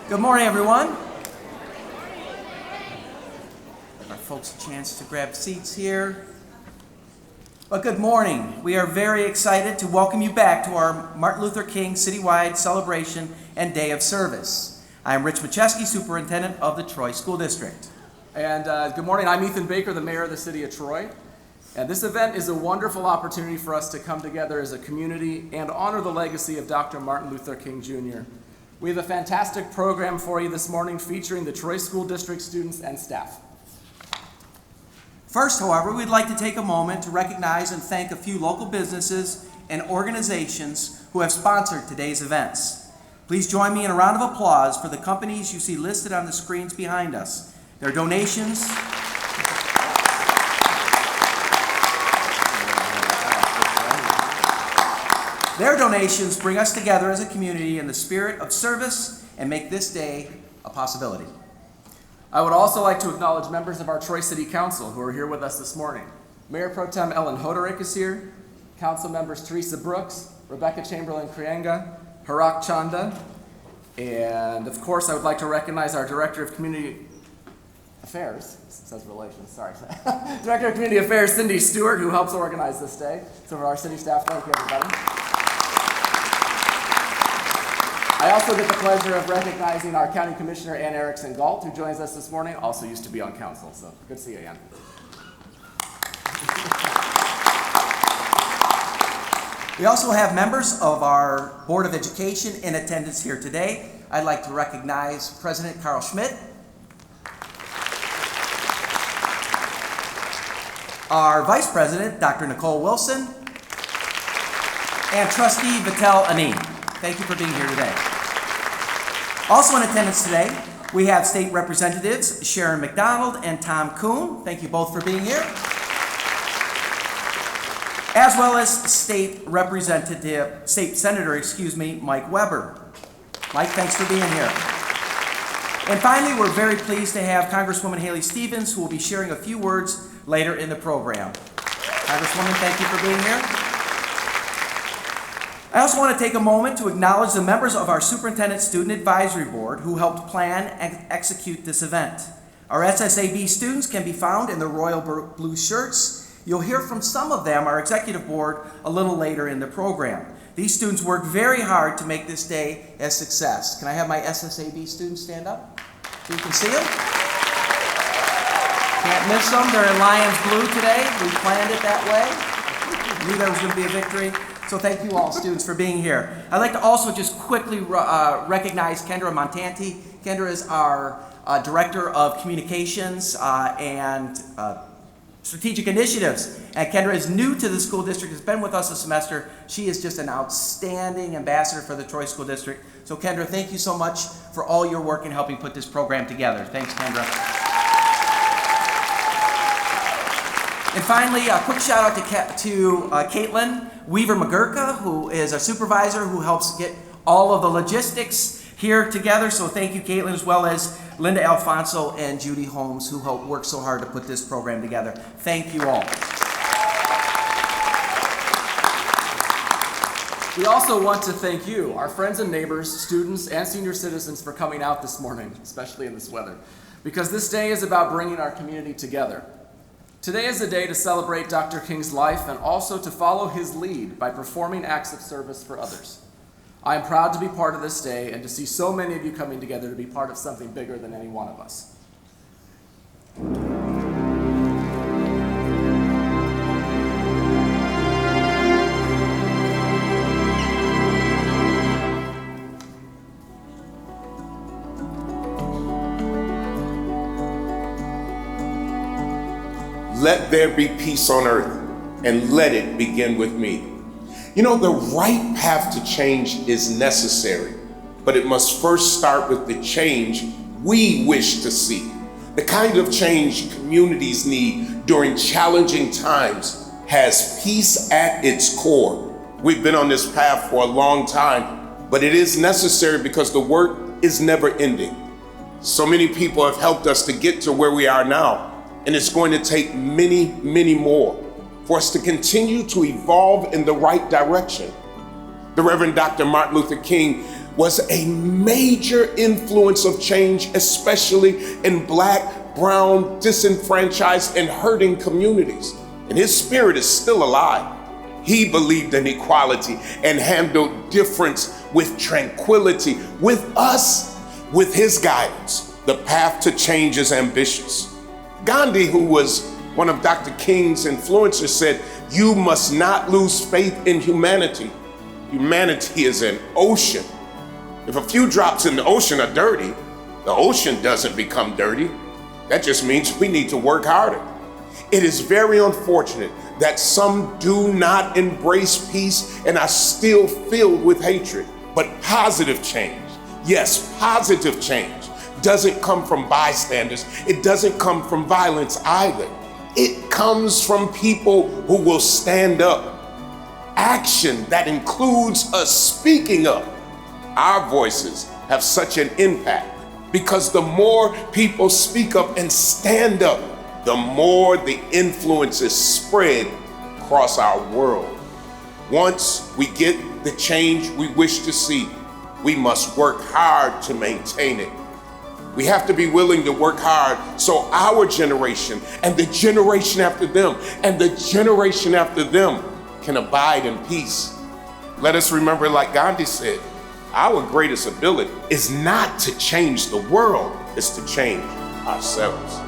Good morning, everyone. Give our folks a chance to grab seats here. But good morning. We are very excited to welcome you back to our Martin Luther King citywide celebration and day of service. I am Rich Macheski, Superintendent of the Troy School District. And good morning, I'm Ethan Baker, the Mayor of the City of Troy. And this event is a wonderful opportunity for us to come together as a community and honor the legacy of Dr. Martin Luther King Jr. We have a fantastic program for you this morning featuring the Troy School District students and staff. First, however, we'd like to take a moment to recognize and thank a few local businesses and organizations who have sponsored today's events. Please join me in a round of applause for the companies you see listed on the screens behind us. Their donations bring us together as a community in the spirit of service and make this day a possibility. I would also like to acknowledge members of our Troy City Council who are here with us this morning. Mayor Pro Tem Ellen Hoderick is here, Council members Teresa Brooks, Rebecca Chamberlain-Krienga, Harak Chanda, and of course I would like to recognize our Director of Community Affairs, it says Relations, sorry. Director of Community Affairs, Cindy Stewart, who helps organize this day. So for our city staff, thank you everybody. I also get the pleasure of recognizing our County Commissioner, Ann Erickson Galt, who joins us this morning, also used to be on council, so good to see you, Ann. We also have members of our Board of Education in attendance here today. I'd like to recognize President Carl Schmidt, our Vice President, Dr. Nicole Wilson, and Trustee Vitel Anin. Thank you for being here today. Also in attendance today, we have State Representatives Sharon McDonald and Tom Kuhn. Thank you both for being here. As well as State Senator, Mike Weber. Mike, thanks for being here. And finally, we're very pleased to have Congresswoman Haley Stevens, who will be sharing a few words later in the program. Congresswoman, thank you for being here. I also want to take a moment to acknowledge the members of our Superintendent Student Advisory Board who helped plan and execute this event. Our SSAB students can be found in the royal blue shirts. You'll hear from some of them, our executive board, a little later in the program. These students worked very hard to make this day a success. Can I have my SSAB students stand up so you can see them? Can't miss them. They're in Lions blue today. We planned it that way. Knew there was going to be a victory. So thank you all, students, for being here. I'd like to also just quickly recognize Kendra Montanti. Kendra is our Director of Communications and Strategic Initiatives. And Kendra is new to the school district, has been with us a semester. She is just an outstanding ambassador for the Troy School District. So Kendra, thank you so much for all your work in helping put this program together. Thanks, Kendra. And finally, a quick shout out to Caitlin Weaver McGurka, who is a supervisor who helps get all of the logistics here together. So thank you, Caitlin, as well as Linda Alfonso and Judy Holmes, who helped work so hard to put this program together. Thank you all. We also want to thank you, our friends and neighbors, students, and senior citizens for coming out this morning, especially in this weather, because this day is about bringing our community together. Today is a day to celebrate Dr. King's life and also to follow his lead by performing acts of service for others. I am proud to be part of this day and to see so many of you coming together to be part of something bigger than any one of us. Let there be peace on earth, and let it begin with me. You know, the right path to change is necessary, but it must first start with the change we wish to see. The kind of change communities need during challenging times has peace at its core. We've been on this path for a long time, but it is necessary because the work is never ending. So many people have helped us to get to where we are now, and it's going to take many, many more for us to continue to evolve in the right direction. The Reverend Dr. Martin Luther King was a major influence of change, especially in Black, brown, disenfranchised, and hurting communities. And his spirit is still alive. He believed in equality and handled difference with tranquility. With us, with his guidance, the path to change is ambitious. Gandhi, who was one of Dr. King's influencers, said, "You must not lose faith in humanity. Humanity is an ocean. If a few drops in the ocean are dirty, the ocean doesn't become dirty. That just means we need to work harder." It is very unfortunate that some do not embrace peace and are still filled with hatred. But positive change, yes, positive change, doesn't come from bystanders. It doesn't come from violence either. It comes from people who will stand up. Action that includes us speaking up. Our voices have such an impact because the more people speak up and stand up, the more the influence is spread across our world. Once we get the change we wish to see, we must work hard to maintain it. We have to be willing to work hard so our generation and the generation after them and the generation after them can abide in peace. Let us remember, like Gandhi said, our greatest ability is not to change the world, it's to change ourselves.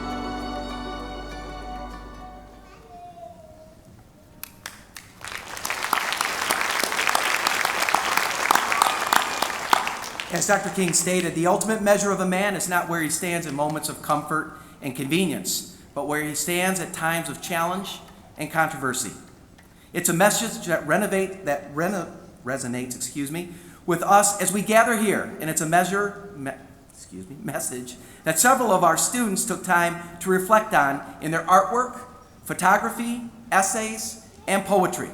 As Dr. King stated, the ultimate measure of a man is not where he stands in moments of comfort and convenience, but where he stands at times of challenge and controversy. It's a message that resonates, with us as we gather here, and it's a message that several of our students took time to reflect on in their artwork, photography, essays, and poetry.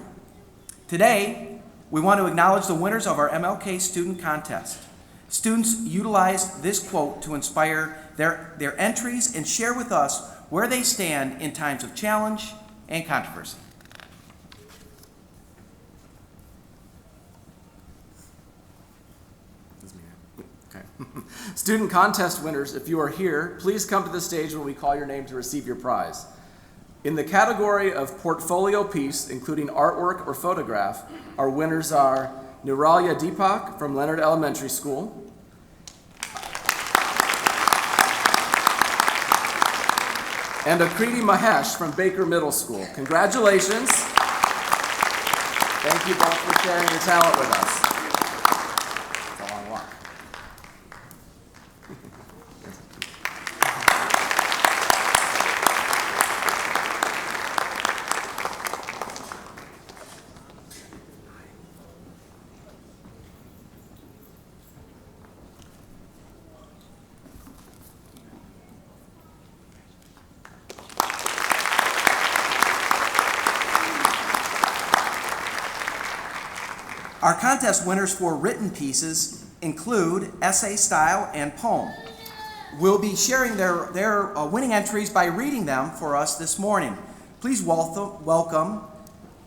Today, we want to acknowledge the winners of our MLK student contest. Students utilized this quote to inspire their entries and share with us where they stand in times of challenge and controversy. Okay. Student contest winners, if you are here, please come to the stage when we call your name to receive your prize. In the category of portfolio piece, including artwork or photograph, our winners are Niralya Deepak from Leonard Elementary School, and Akriti Mahesh from Baker Middle School. Congratulations. Thank you both for sharing your talent with us. It's a long walk. Our contest winners for written pieces include essay style and poem. We'll be sharing their winning entries by reading them for us this morning. Please welcome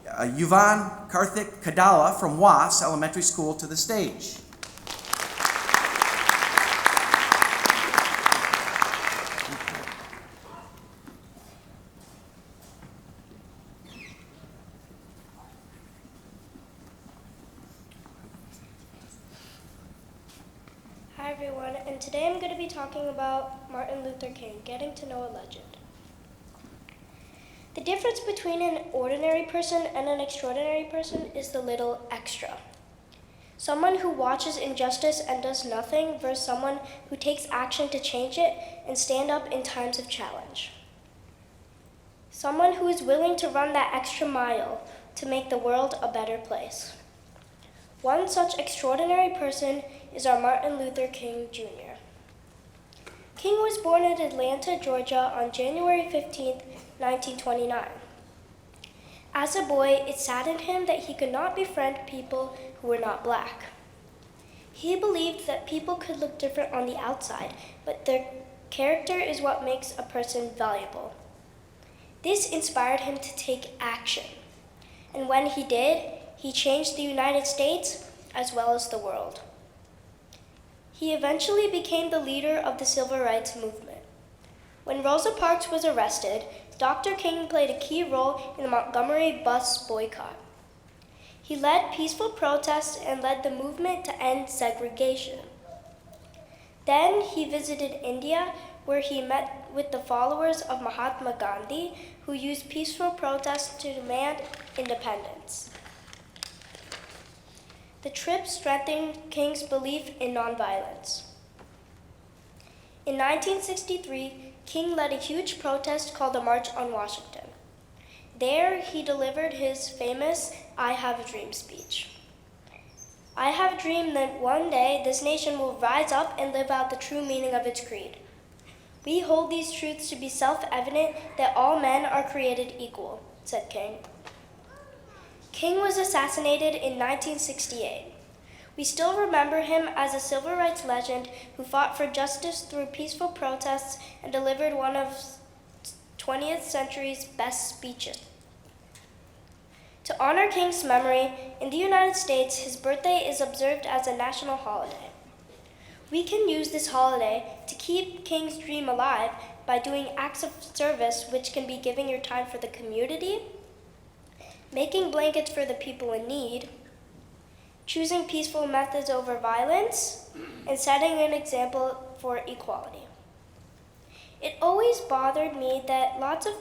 Gugan Carter Kadala from Was Elementary School to the stage. Hi everyone, and today I'm going to be talking about Martin Luther King, getting to know a legend. The difference between an ordinary person and an extraordinary person is the little extra. Someone who watches injustice and does nothing versus someone who takes action to change it and stand up in times of challenge. Someone who is willing to run that extra mile to make the world a better place. One such extraordinary person is our Martin Luther King Jr. King was born in Atlanta, Georgia on January 15, 1929. As a boy, it saddened him that he could not befriend people who were not black. He believed that people could look different on the outside, but their character is what makes a person valuable. This inspired him to take action. And when he did, he changed the United States as well as the world. He eventually became the leader of the civil rights movement. When Rosa Parks was arrested, Dr. King played a key role in the Montgomery bus boycott. He led peaceful protests and led the movement to end segregation. Then he visited India, where he met with the followers of Mahatma Gandhi, who used peaceful protests to demand independence. The trip strengthened King's belief in nonviolence. In 1963, King led a huge protest called the March on Washington. There, he delivered his famous "I Have a Dream" speech. I have a dream that one day this nation will rise up and live out the true meaning of its creed. We hold these truths to be self-evident that all men are created equal, said King. King was assassinated in 1968. We still remember him as a civil rights legend who fought for justice through peaceful protests and delivered one of 20th century's best speeches. To honor King's memory, in the United States, his birthday is observed as a national holiday. We can use this holiday to keep King's dream alive by doing acts of service, which can be giving your time for the community, making blankets for the people in need, choosing peaceful methods over violence, and setting an example for equality. It always bothered me that lots of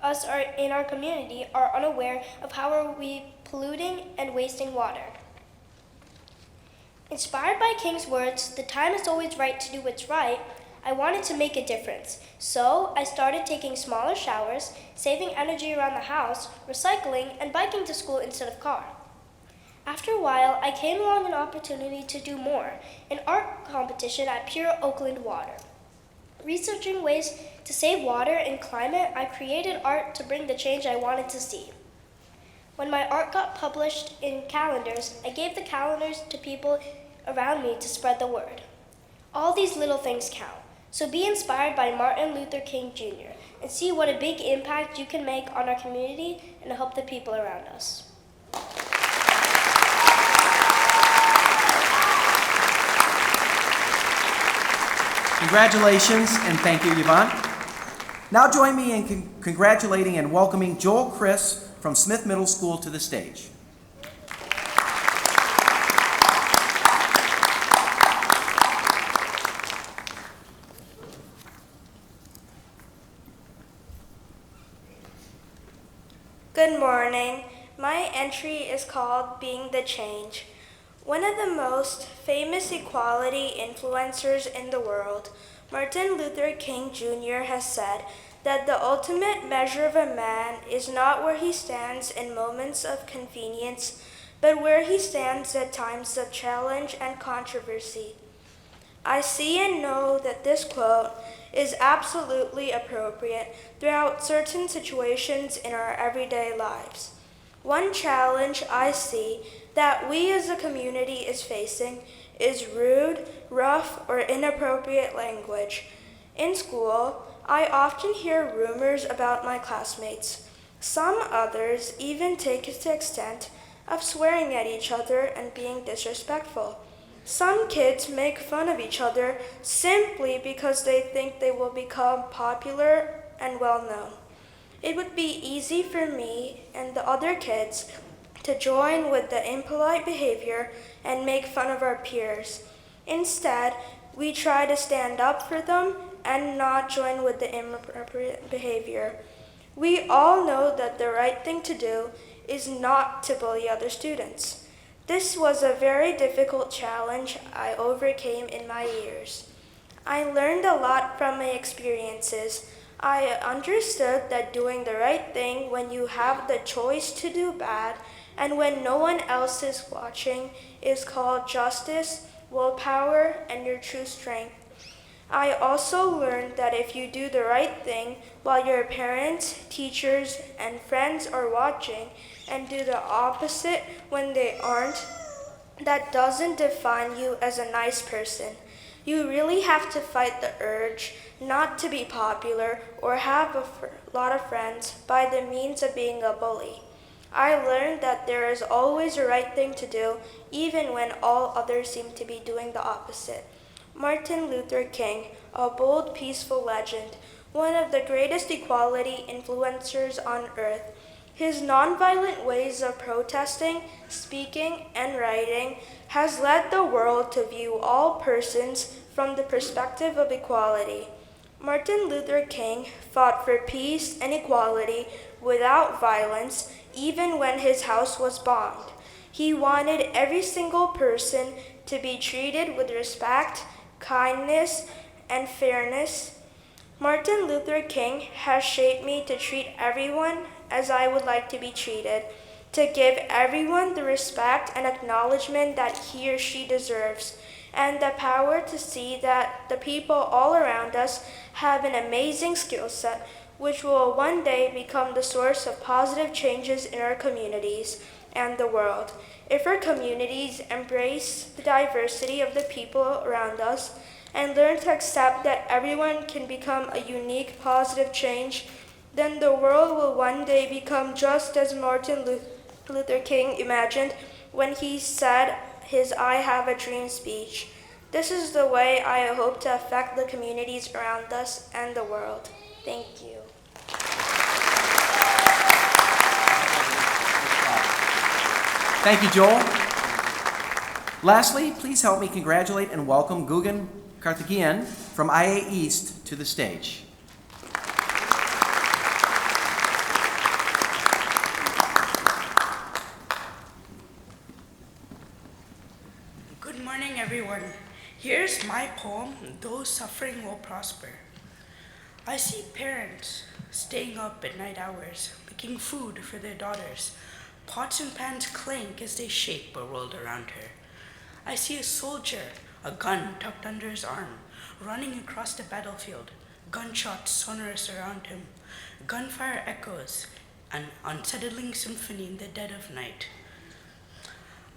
us in our community are unaware of how are we polluting and wasting water. Inspired by King's words, "The time is always right to do what's right," I wanted to make a difference. So I started taking smaller showers, saving energy around the house, recycling, and biking to school instead of car. After a while, I came along an opportunity to do more, an art competition at Pure Oakland Water. Researching ways to save water and climate, I created art to bring the change I wanted to see. When my art got published in calendars, I gave the calendars to people around me to spread the word. All these little things count, so be inspired by Martin Luther King Jr. and see what a big impact you can make on our community and help the people around us. Congratulations, and thank you, Yvonne. Now join me in congratulating and welcoming Joel Chris from Smith Middle School to the stage. Good morning. My entry is called Being the Change. One of the most famous equality influencers in the world, Martin Luther King Jr. has said that the ultimate measure of a man is not where he stands in moments of convenience, but where he stands at times of challenge and controversy. I see and know that this quote is absolutely appropriate throughout certain situations in our everyday lives. One challenge I see that we as a community is facing is rude, rough, or inappropriate language. In school, I often hear rumors about my classmates. Some others even take it to the extent of swearing at each other and being disrespectful. Some kids make fun of each other simply because they think they will become popular and well-known. It would be easy for me and the other kids to join with the impolite behavior and make fun of our peers. Instead, we try to stand up for them and not join with the inappropriate behavior. We all know that the right thing to do is not to bully other students. This was a very difficult challenge I overcame in my years. I learned a lot from my experiences. I understood that doing the right thing when you have the choice to do bad and when no one else is watching is called justice, willpower, and your true strength. I also learned that if you do the right thing while your parents, teachers, and friends are watching and do the opposite when they aren't, that doesn't define you as a nice person. You really have to fight the urge not to be popular or have a lot of friends by the means of being a bully. I learned that there is always a right thing to do, even when all others seem to be doing the opposite. Martin Luther King, a bold, peaceful legend, one of the greatest equality influencers on earth. His nonviolent ways of protesting, speaking, and writing has led the world to view all persons from the perspective of equality. Martin Luther King fought for peace and equality without violence, even when his house was bombed. He wanted every single person to be treated with respect, kindness, and fairness. Martin Luther King has shaped me to treat everyone as I would like to be treated, to give everyone the respect and acknowledgement that he or she deserves, and the power to see that the people all around us have an amazing skill set, which will one day become the source of positive changes in our communities and the world. If our communities embrace the diversity of the people around us and learn to accept that everyone can become a unique positive change, then the world will one day become just as Martin Luther King imagined when he said his "I have a dream" speech. This is the way I hope to affect the communities around us and the world. Thank you. Thank you, Joel. Lastly, please help me congratulate and welcome Gugan Carter from IA East to the stage. Good morning, everyone. Here's my poem, Those Suffering Will Prosper. I see parents staying up at night hours, making food for their daughters. Pots and pans clink as they shape a world around her. I see a soldier, a gun tucked under his arm, running across the battlefield, gunshots sonorous around him. Gunfire echoes, an unsettling symphony in the dead of night.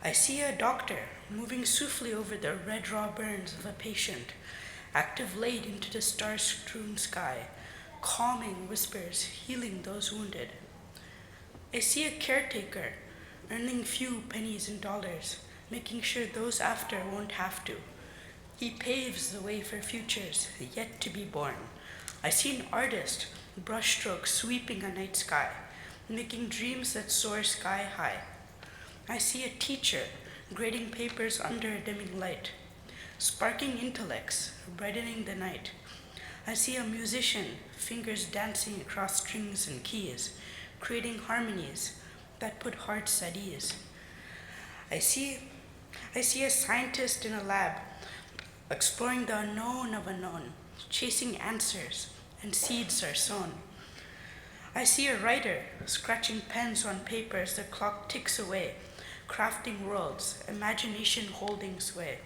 I see a doctor moving swiftly over the red raw burns of a patient, active late into the star-strewn sky, calming whispers, healing those wounded. I see a caretaker earning few pennies and dollars, making sure those after won't have to. He paves the way for futures yet to be born. I see an artist, brushstrokes sweeping a night sky, making dreams that soar sky high. I see a teacher grading papers under a dimming light, sparking intellects, brightening the night. I see a musician, fingers dancing across strings and keys, creating harmonies that put hearts at ease. I see a scientist in a lab, exploring the unknown of unknown, chasing answers, and seeds are sown. I see a writer scratching pens on paper as the clock ticks away, crafting worlds, imagination holding sway.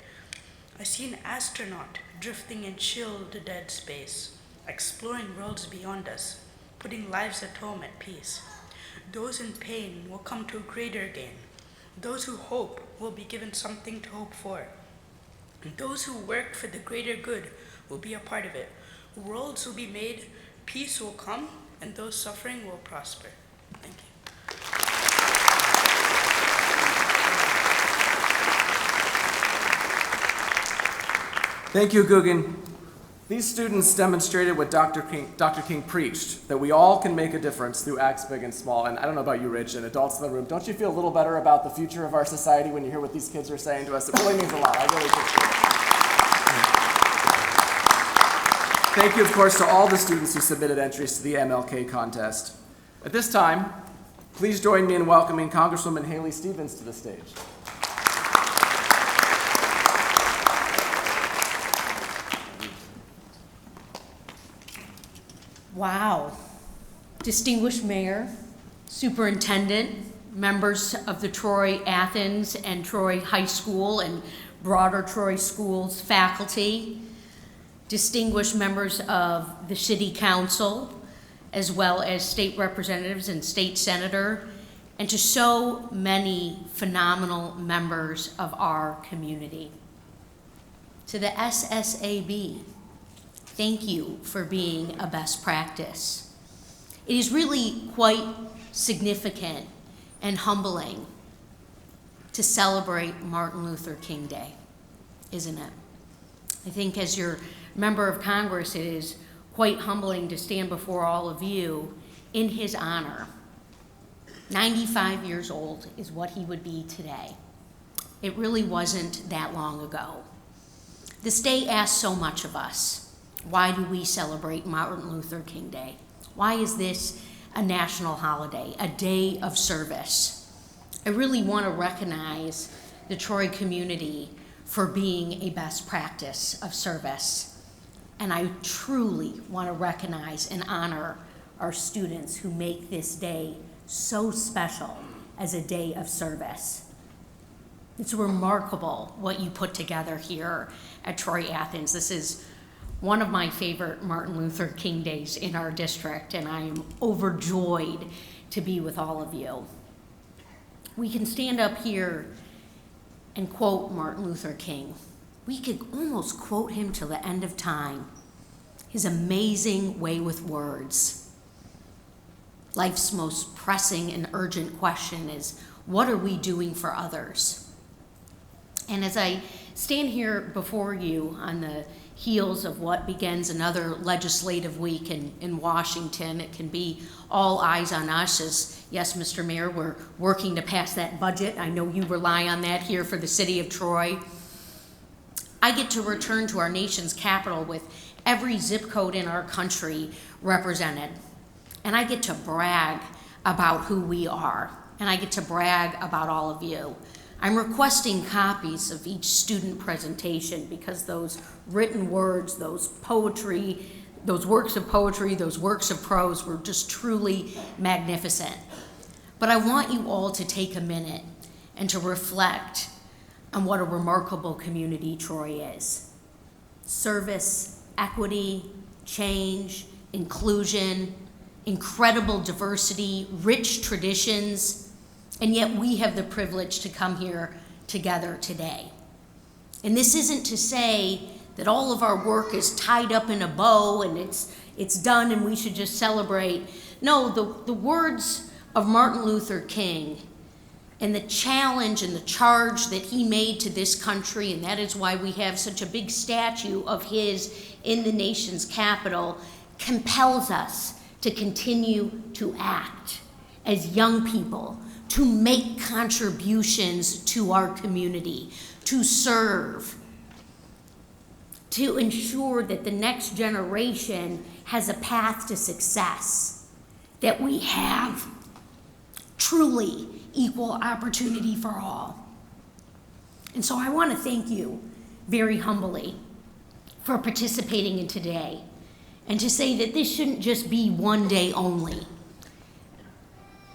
I see an astronaut drifting in chill to dead space, exploring worlds beyond us, putting lives at home at peace. Those in pain will come to a greater gain. Those who hope will be given something to hope for. And those who work for the greater good will be a part of it. Worlds will be made, peace will come, and those suffering will prosper. Thank you. Thank you, Gugan. These students demonstrated what Dr. King preached, that we all can make a difference through acts big and small. And I don't know about you, Rich, and adults in the room, don't you feel a little better about the future of our society when you hear what these kids are saying to us? It really means a lot. I really appreciate it. Thank you, of course, to all the students who submitted entries to the MLK contest. At this time, please join me in welcoming Congresswoman Haley Stevens to the stage. Wow. Distinguished Mayor, Superintendent, members of the Troy Athens and Troy High School and broader Troy Schools faculty, distinguished members of the City Council, as well as state representatives and state senator, and to so many phenomenal members of our community. To the SSAB, thank you for being a best practice. It is really quite significant and humbling to celebrate Martin Luther King Day, isn't it? I think as your member of Congress, it is quite humbling to stand before all of you in his honor. 95 years old is what he would be today. It really wasn't that long ago. This day asks so much of us. Why do we celebrate Martin Luther King Day? Why is this a national holiday, a day of service? I really want to recognize the Troy community for being a best practice of service. And I truly want to recognize and honor our students who make this day so special as a day of service. It's remarkable what you put together here at Troy Athens. This is one of my favorite Martin Luther King days in our district, and I am overjoyed to be with all of you. We can stand up here and quote Martin Luther King. We could almost quote him till the end of time. His amazing way with words. Life's most pressing and urgent question is, what are we doing for others? And as I stand here before you on the heels of what begins another legislative week in Washington, it can be all eyes on us as, yes, Mr. Mayor, we're working to pass that budget. I know you rely on that here for the city of Troy. I get to return to our nation's capital with every zip code in our country represented. And I get to brag about who we are. And I get to brag about all of you. I'm requesting copies of each student presentation because those written words, those poetry, those works of poetry, those works of prose were just truly magnificent. But I want you all to take a minute and to reflect on what a remarkable community Troy is. Service, equity, change, inclusion, incredible diversity, rich traditions, and yet we have the privilege to come here together today. And this isn't to say that all of our work is tied up in a bow and it's done and we should just celebrate. No, the words of Martin Luther King and the challenge and the charge that he made to this country, and that is why we have such a big statue of his in the nation's capital, compels us to continue to act as young people, to make contributions to our community, to serve, to ensure that the next generation has a path to success, that we have truly equal opportunity for all. And so I want to thank you very humbly for participating in today, and to say that this shouldn't just be one day only,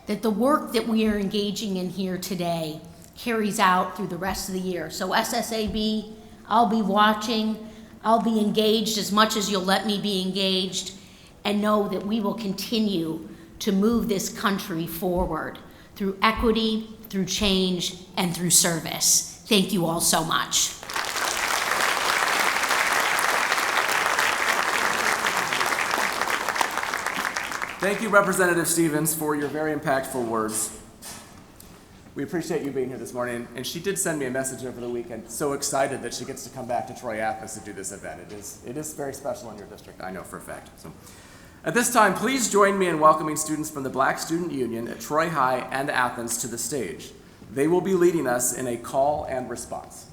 that the work that we are engaging in here today carries out through the rest of the year. So SSAB, I'll be watching, I'll be engaged as much as you'll let me be engaged, and know that we will continue to move this country forward through equity, through change, and through service. Thank you all so much. Thank you, Representative Stevens, for your very impactful words. We appreciate you being here this morning, and she did send me a message over the weekend, so excited that she gets to come back to Troy Athens to do this event. It is very special in your district, I know for a fact. So, at this time, please join me in welcoming students from the Black Student Union at Troy High and Athens to the stage. They will be leading us in a call and response.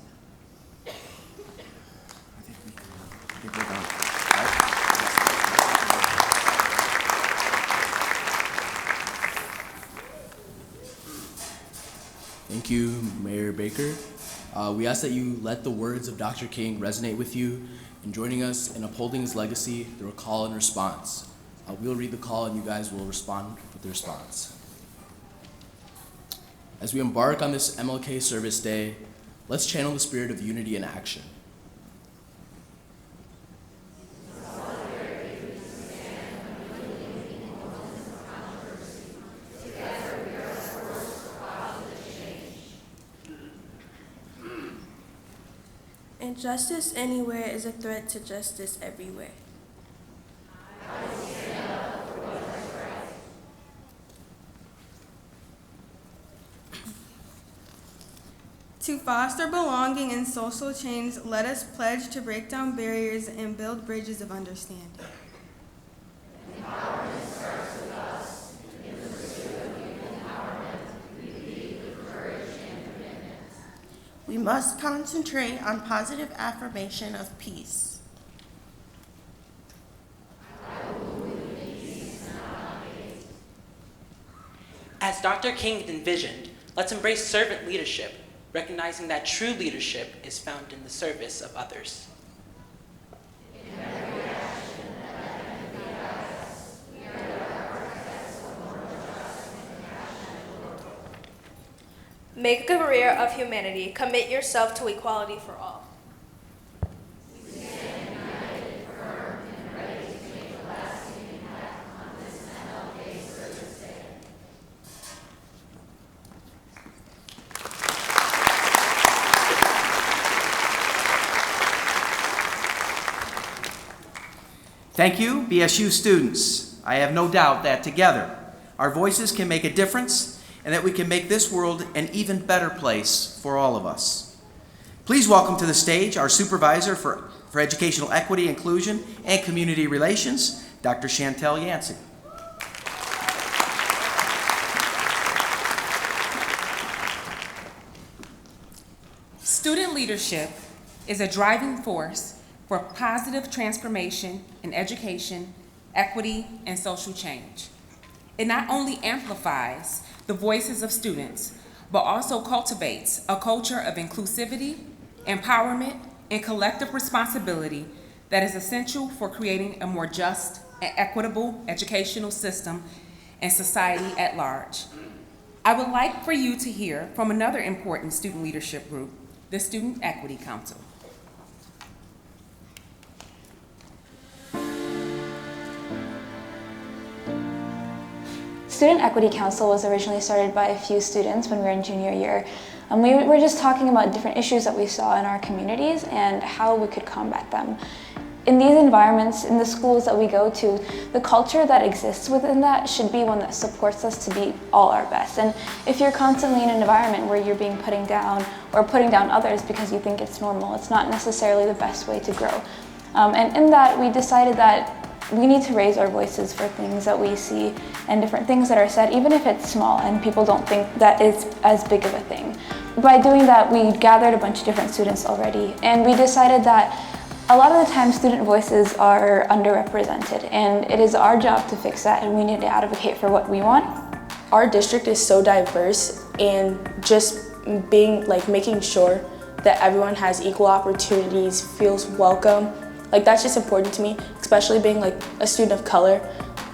Thank you, Mayor Baker. We ask that you let the words of Dr. King resonate with you in joining us in upholding his legacy through a call and response. We'll read the call and you guys will respond with the response. As we embark on this MLK Service Day, let's channel the spirit of unity in action. Injustice anywhere is a threat to justice everywhere. To foster belonging and social change, let us pledge to break down barriers and build bridges of understanding. We must concentrate on positive affirmation of peace. As Dr. King envisioned, let's embrace servant leadership, recognizing that true leadership is found in the service of others. Make a career of humanity. Commit yourself to equality for all. Thank you, BSU students. I have no doubt that together, our voices can make a difference and that we can make this world an even better place for all of us. Please welcome to the stage our Supervisor for Educational Equity, Inclusion, and Community Relations, Dr. Chantel Yancey. Student leadership is a driving force for positive transformation in education, equity, and social change. It not only amplifies the voices of students, but also cultivates a culture of inclusivity, empowerment, and collective responsibility that is essential for creating a more just and equitable educational system and society at large. I would like for you to hear from another important student leadership group, the Student Equity Council. Student Equity Council was originally started by a few students when we were in junior year. We were just talking about different issues that we saw in our communities and how we could combat them. In these environments, in the schools that we go to, the culture that exists within that should be one that supports us to be all our best. And if you're constantly in an environment where you're being putting down or putting down others because you think it's normal, it's not necessarily the best way to grow. And in that, we decided that we need to raise our voices for things that we see and different things that are said, even if it's small and people don't think that it's as big of a thing. By doing that, we gathered a bunch of different students already, and we decided that a lot of the time student voices are underrepresented, and it is our job to fix that, and we need to advocate for what we want. Our district is so diverse, and just making sure that everyone has equal opportunities, feels welcome. That's just important to me, especially being a student of color,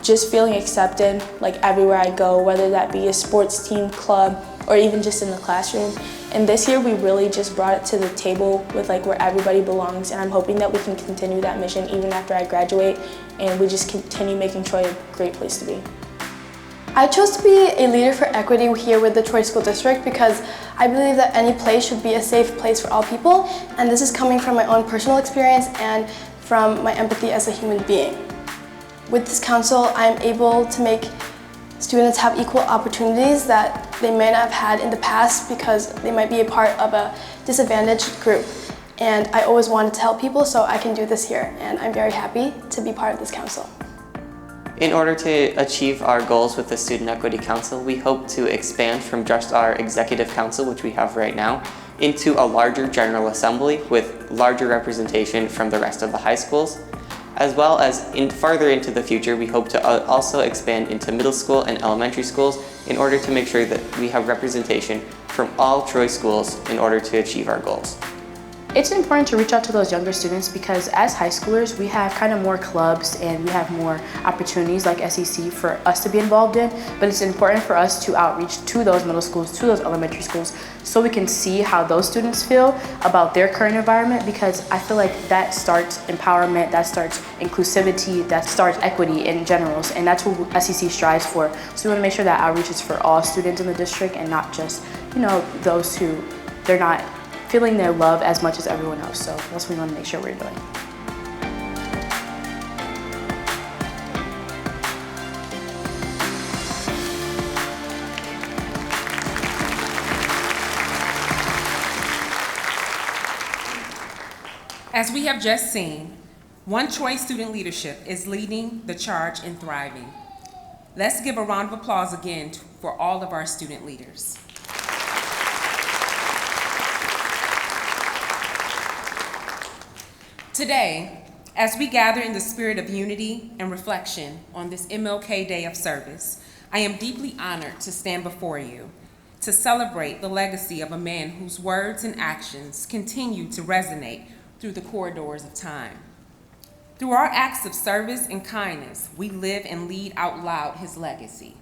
just feeling accepted everywhere I go, whether that be a sports team, club, or even just in the classroom. And this year we really just brought it to the table with where everybody belongs, and I'm hoping that we can continue that mission even after I graduate, and we just continue making Troy a great place to be. I chose to be a leader for equity here with the Troy School District because I believe that any place should be a safe place for all people, and this is coming from my own personal experience and from my empathy as a human being. With this council, I'm able to make students have equal opportunities that they may not have had in the past because they might be a part of a disadvantaged group. And I always wanted to help people, so I can do this here, and I'm very happy to be part of this council. In order to achieve our goals with the Student Equity Council, we hope to expand from just our Executive Council, which we have right now, into a larger General Assembly with larger representation from the rest of the high schools. As well as farther into the future, we hope to also expand into middle school and elementary schools in order to make sure that we have representation from all Troy schools in order to achieve our goals. It's important to reach out to those younger students because as high schoolers, we have kind of more clubs and we have more opportunities like SEC for us to be involved in, but it's important for us to outreach to those middle schools, to those elementary schools, so we can see how those students feel about their current environment, because I feel like that starts empowerment, that starts inclusivity, that starts equity in general, and that's what SEC strives for. So we want to make sure that outreach is for all students in the district and not just, those who they're not feeling their love as much as everyone else. So that's what we want to make sure we're doing. As we have just seen, One Choice Student Leadership is leading the charge in thriving. Let's give a round of applause again for all of our student leaders. Today, as we gather in the spirit of unity and reflection on this MLK Day of Service, I am deeply honored to stand before you to celebrate the legacy of a man whose words and actions continue to resonate through the corridors of time. Through our acts of service and kindness, we live and lead out loud his legacy.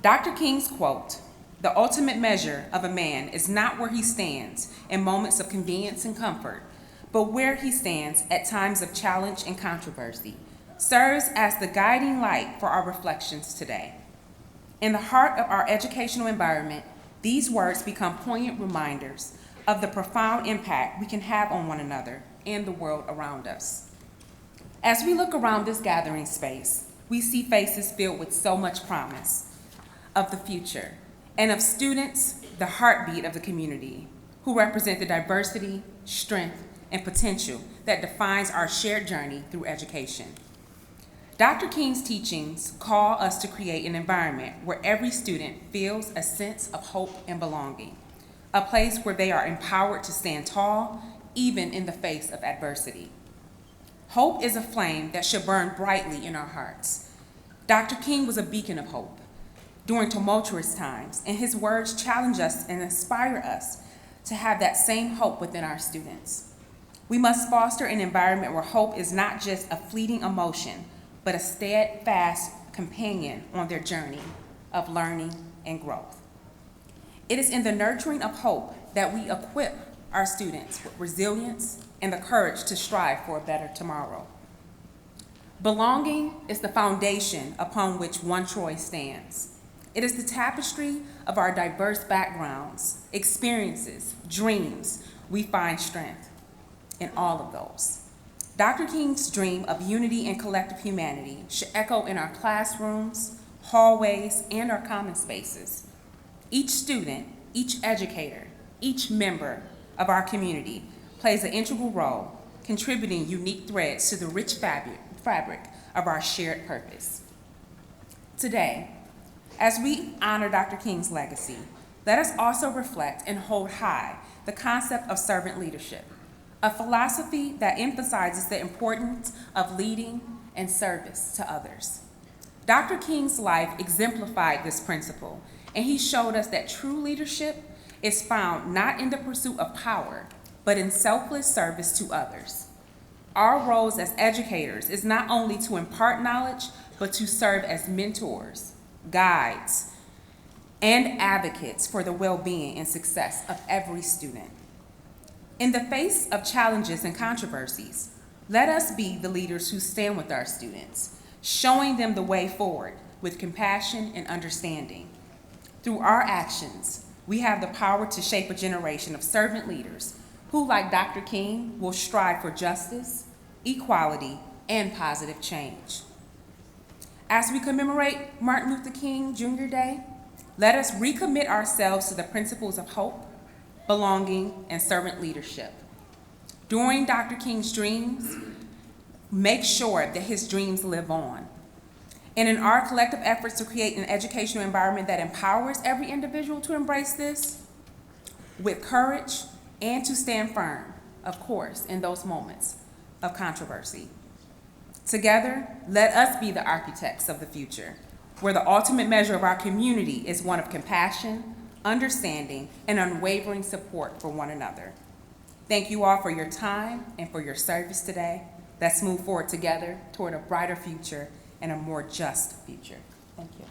Dr. King's quote, "The ultimate measure of a man is not where he stands in moments of convenience and comfort, but where he stands at times of challenge and controversy," serves as the guiding light for our reflections today. In the heart of our educational environment, these words become poignant reminders of the profound impact we can have on one another and the world around us. As we look around this gathering space, we see faces filled with so much promise of the future and of students, the heartbeat of the community, who represent the diversity, strength, and potential that defines our shared journey through education. Dr. King's teachings call us to create an environment where every student feels a sense of hope and belonging, a place where they are empowered to stand tall, even in the face of adversity. Hope is a flame that should burn brightly in our hearts. Dr. King was a beacon of hope during tumultuous times, and his words challenge us and inspire us to have that same hope within our students. We must foster an environment where hope is not just a fleeting emotion, but a steadfast companion on their journey of learning and growth. It is in the nurturing of hope that we equip our students with resilience and the courage to strive for a better tomorrow. Belonging is the foundation upon which One Troy stands. It is the tapestry of our diverse backgrounds, experiences, dreams. We find strength in all of those. Dr. King's dream of unity and collective humanity should echo in our classrooms, hallways, and our common spaces. Each student, each educator, each member of our community plays an integral role, contributing unique threads to the rich fabric of our shared purpose. Today, as we honor Dr. King's legacy, let us also reflect and hold high the concept of servant leadership, a philosophy that emphasizes the importance of leading and service to others. Dr. King's life exemplified this principle, and he showed us that true leadership is found not in the pursuit of power, but in selfless service to others. Our roles as educators is not only to impart knowledge, but to serve as mentors, guides, and advocates for the well-being and success of every student. In the face of challenges and controversies, let us be the leaders who stand with our students, showing them the way forward with compassion and understanding. Through our actions, we have the power to shape a generation of servant leaders who, like Dr. King, will strive for justice, equality, and positive change. As we commemorate Martin Luther King Jr. Day, let us recommit ourselves to the principles of hope, belonging, and servant leadership. During Dr. King's dreams, make sure that his dreams live on. And in our collective efforts to create an educational environment that empowers every individual to embrace this with courage and to stand firm, of course, in those moments of controversy. Together, let us be the architects of the future, where the ultimate measure of our community is one of compassion, understanding, and unwavering support for one another. Thank you all for your time and for your service today. Let's move forward together toward a brighter future and a more just future. Thank you.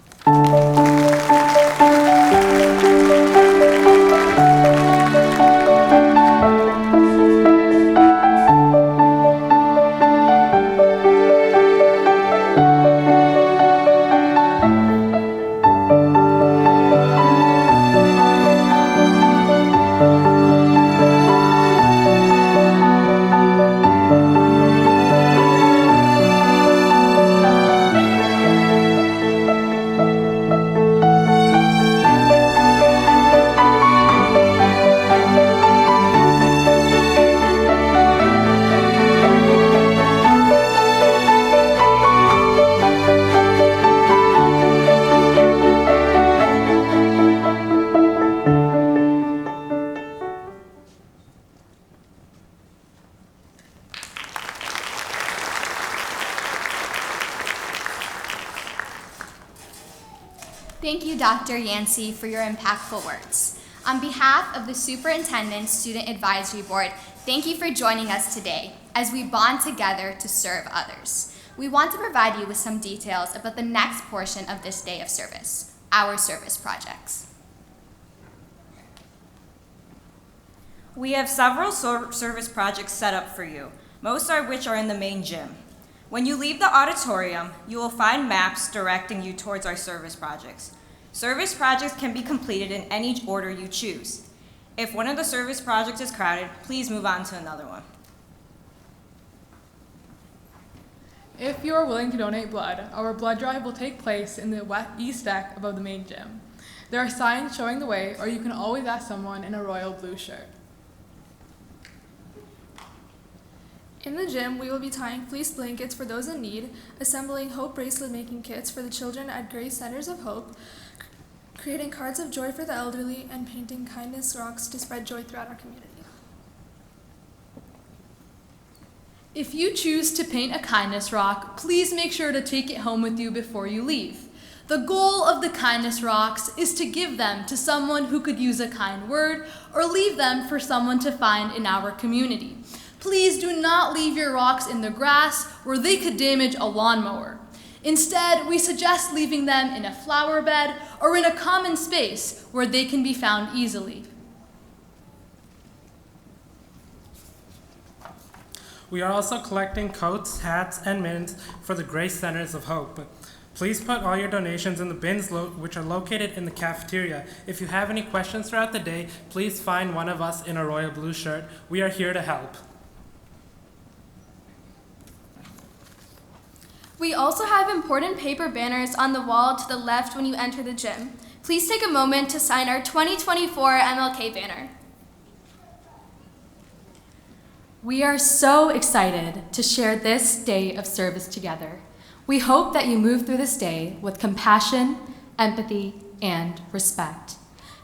Thank you, Dr. Yancey, for your impactful words. On behalf of the Superintendent Student Advisory Board, thank you for joining us today as we bond together to serve others. We want to provide you with some details about the next portion of this day of service, our service projects. We have several service projects set up for you, most of which are in the main gym. When you leave the auditorium, you will find maps directing you towards our service projects. Service projects can be completed in any order you choose. If one of the service projects is crowded, please move on to another one. If you are willing to donate blood, our blood drive will take place in the east deck above the main gym. There are signs showing the way, or you can always ask someone in a royal blue shirt. In the gym, we will be tying fleece blankets for those in need, assembling hope bracelet making kits for the children at Grace Centers of Hope, creating cards of joy for the elderly, and painting kindness rocks to spread joy throughout our community. If you choose to paint a kindness rock, please make sure to take it home with you before you leave. The goal of the kindness rocks is to give them to someone who could use a kind word or leave them for someone to find in our community. Please do not leave your rocks in the grass where they could damage a lawnmower. Instead, we suggest leaving them in a flower bed or in a common space where they can be found easily. We are also collecting coats, hats, and mittens for the Grace Centers of Hope. Please put all your donations in the bins which are located in the cafeteria. If you have any questions throughout the day, please find one of us in a royal blue shirt. We are here to help. We also have important paper banners on the wall to the left when you enter the gym. Please take a moment to sign our 2024 MLK banner. We are so excited to share this day of service together. We hope that you move through this day with compassion, empathy, and respect.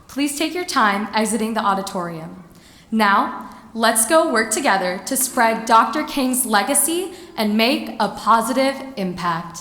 Please take your time exiting the auditorium. Now, let's go work together to spread Dr. King's legacy and make a positive impact.